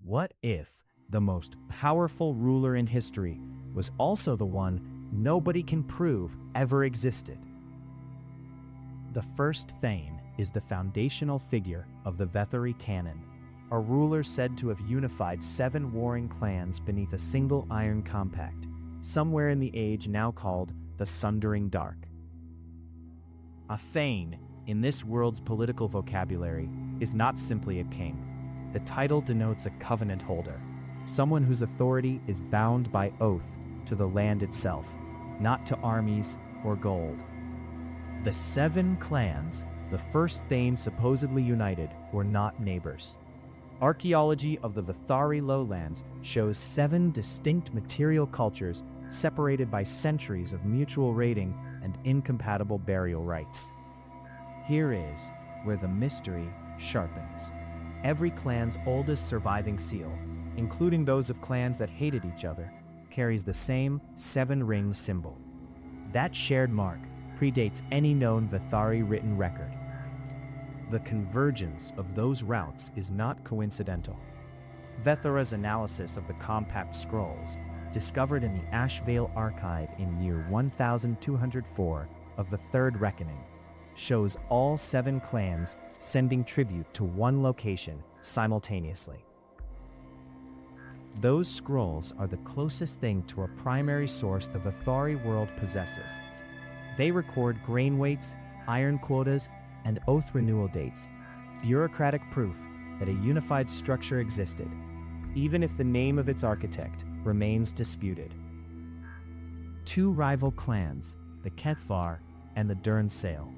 What if the most powerful ruler in history was also the one nobody can prove ever existed? The First Thane is the foundational figure of the Vaeltharion canon, a ruler said to have unified 7 warring clans beneath a single iron compact, somewhere in the age now called the Sundering Dark. A Thane, in this world's political vocabulary, is not simply a king. The title denotes a covenant holder, someone whose authority is bound by oath to the land itself, not to armies or gold. The 7 clans the First Thane supposedly united were not neighbors. Archaeology of the Vaeltharion lowlands shows 7 distinct material cultures separated by centuries of mutual raiding and incompatible burial rites. Here is where the mystery sharpens. Every clan's oldest surviving seal, including those of clans that hated each other, carries the same 7-ring symbol. That shared mark predates any known Vaeltharion written record. The convergence of those routes is not coincidental. Vaeltharion's analysis of the compact scrolls, discovered in the Ashvale archive in year 1204 of the Third Reckoning, shows all 7 clans sending tribute to one location simultaneously. Those scrolls are the closest thing to a primary source the Vaeltharion world possesses. They record grain weights, iron quotas, and oath renewal dates, bureaucratic proof that a unified structure existed, even if the name of its architect remains disputed. 2 rival clans, the Kethvar and the Durnsale,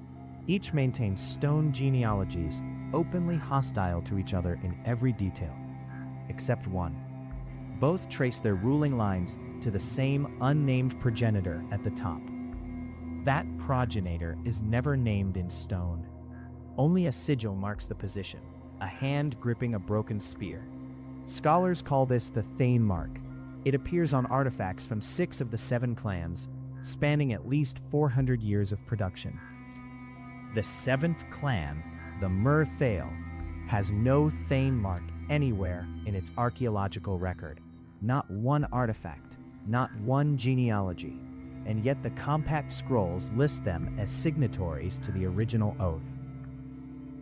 each maintain stone genealogies openly hostile to each other in every detail, except one. Both trace their ruling lines to the same unnamed progenitor at the top. That progenitor is never named in stone. Only a sigil marks the position, a hand gripping a broken spear. Scholars call this the Thane mark. It appears on artifacts from 6 of the 7 clans, spanning at least 400 years of production. The 7th clan, the Mythology, has no Thane mark anywhere in its archaeological record. Not one artifact, not one genealogy, and yet the compact scrolls list them as signatories to the original oath.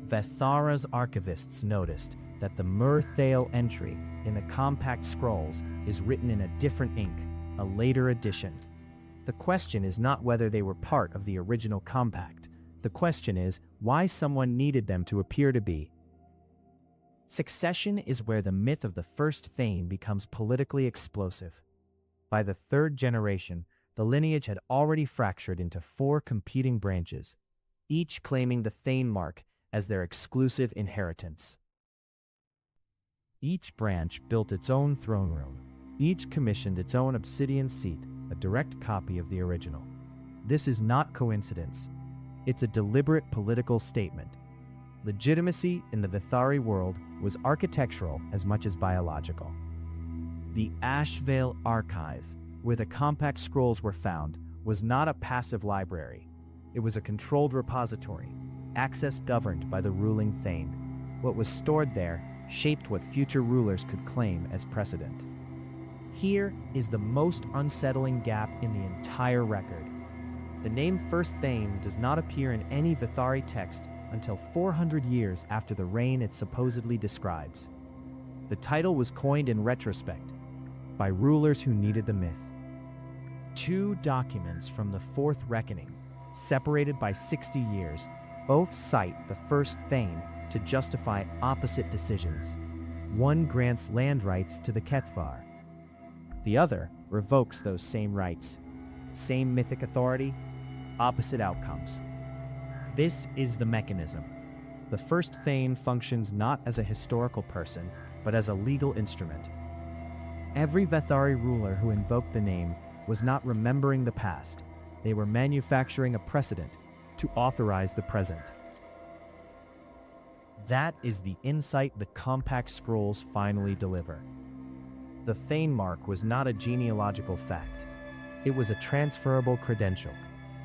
Vaeltharion's archivists noticed that the Mythology entry in the compact scrolls is written in a different ink, a later edition. The question is not whether they were part of the original compact. The question is why someone needed them to appear to be. Succession is where the myth of the First Thane becomes politically explosive. By the 3rd generation, the lineage had already fractured into 4 competing branches, each claiming the Thane mark as their exclusive inheritance. Each branch built its own throne room. Each commissioned its own obsidian seat, a direct copy of the original. This is not coincidence. It's a deliberate political statement. Legitimacy in the Vaeltharion world was architectural as much as biological. The Ashvale archive, where the compact scrolls were found, was not a passive library. It was a controlled repository, access governed by the ruling Thane. What was stored there shaped what future rulers could claim as precedent. Here is the most unsettling gap in the entire record. The name First Thane does not appear in any Vaeltharion text until 400 years after the reign it supposedly describes. The title was coined in retrospect by rulers who needed the myth. 2 documents from the Fourth Reckoning, separated by 60 years, both cite the First Thane to justify opposite decisions. One grants land rights to the Kethvar. The other revokes those same rights. Same mythic authority, opposite outcomes. This is the mechanism. The First Thane functions not as a historical person, but as a legal instrument. Every Vaeltharion ruler who invoked the name was not remembering the past. They were manufacturing a precedent to authorize the present. That is the insight the compact scrolls finally deliver. The Thane mark was not a genealogical fact. It was a transferable credential,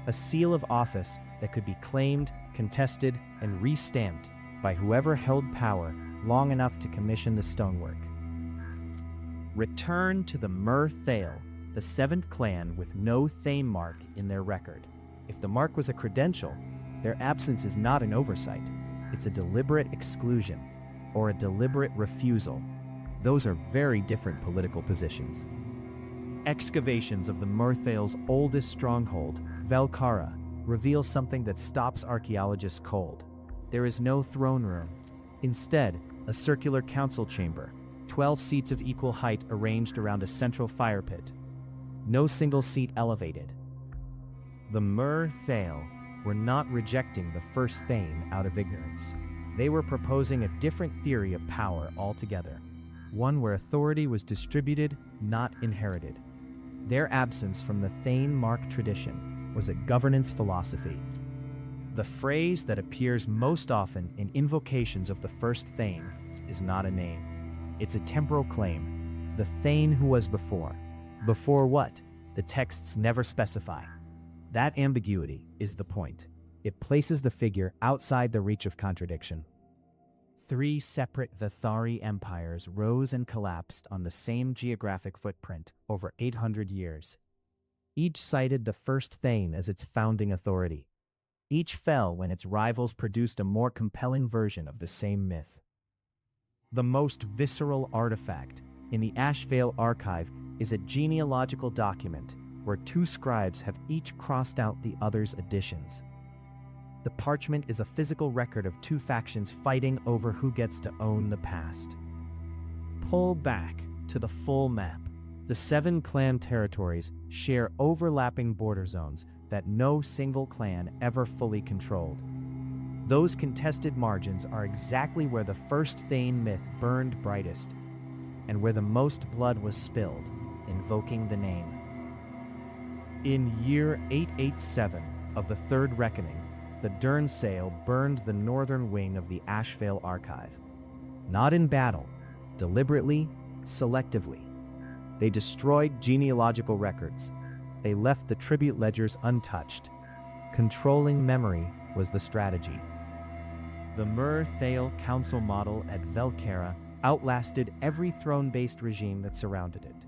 a seal of office that could be claimed, contested, and re-stamped by whoever held power long enough to commission the stonework. Return to the Thale, the seventh clan with no Thane mark in their record. If the mark was a credential, their absence is not an oversight. It's a deliberate exclusion, or a deliberate refusal. Those are very different political positions. Excavations of the Thale's oldest stronghold, Vaeltharion, reveal something that stops archaeologists cold. There is no throne room. Instead, a circular council chamber, 12 seats of equal height arranged around a central fire pit. No single seat elevated. The Thale were not rejecting the First Thane out of ignorance. They were proposing a different theory of power altogether, one where authority was distributed, not inherited. Their absence from the Thane mark tradition was a governance philosophy. The phrase that appears most often in invocations of the First Thane is not a name. It's a temporal claim. The Thane who was before. Before what? The texts never specify. That ambiguity is the point. It places the figure outside the reach of contradiction. 3 separate Vaelthari empires rose and collapsed on the same geographic footprint over 800 years. Each cited the First Thane as its founding authority. Each fell when its rivals produced a more compelling version of the same myth. The most visceral artifact in the Ashvale archive is a genealogical document where 2 scribes have each crossed out the other's additions. The parchment is a physical record of 2 factions fighting over who gets to own the past. Pull back to the full map. The 7 clan territories share overlapping border zones that no single clan ever fully controlled. Those contested margins are exactly where the First Thane myth burned brightest, and where the most blood was spilled, invoking the name. In year 887 of the Third Reckoning, the Durnsale burned the northern wing of the Ashvale archive. Not in battle, deliberately, selectively. They destroyed genealogical records. They left the tribute ledgers untouched. Controlling memory was the strategy. The Thale council model at Vaeltharion outlasted every throne-based regime that surrounded it.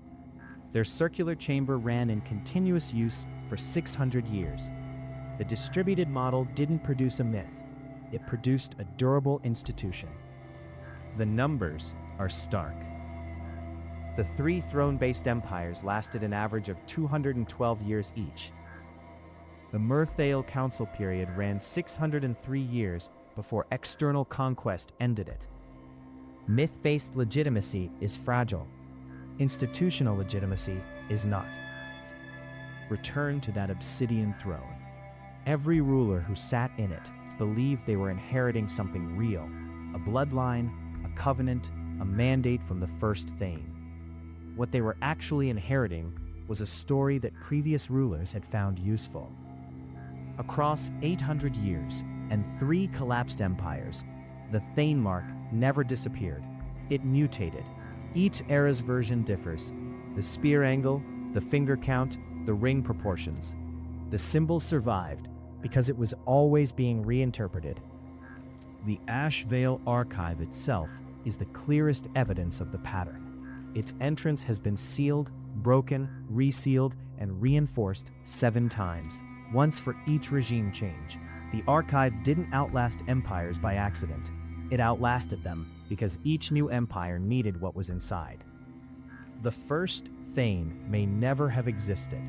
Their circular chamber ran in continuous use for 600 years. The distributed model didn't produce a myth. It produced a durable institution. The numbers are stark. The 3 throne-based empires lasted an average of 212 years each. The Thale council period ran 603 years before external conquest ended it. Myth-based legitimacy is fragile. Institutional legitimacy is not. Return to that obsidian throne. Every ruler who sat in it believed they were inheriting something real, a bloodline, a covenant, a mandate from the First Thane. What they were actually inheriting was a story that previous rulers had found useful. Across 800 years and 3 collapsed empires, the Thane mark never disappeared. It mutated. Each era's version differs. The spear angle, the finger count, the ring proportions. The symbol survived because it was always being reinterpreted. The Ashvale archive itself is the clearest evidence of the pattern. Its entrance has been sealed, broken, resealed, and reinforced 7 times, once for each regime change. The archive didn't outlast empires by accident. It outlasted them because each new empire needed what was inside. The First Thane may never have existed,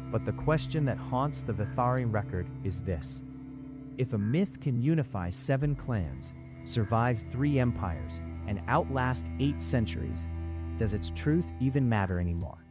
but the question that haunts the Vaeltharion record is this. If a myth can unify 7 clans, survive 3 empires, and outlast 8 centuries, does its truth even matter anymore?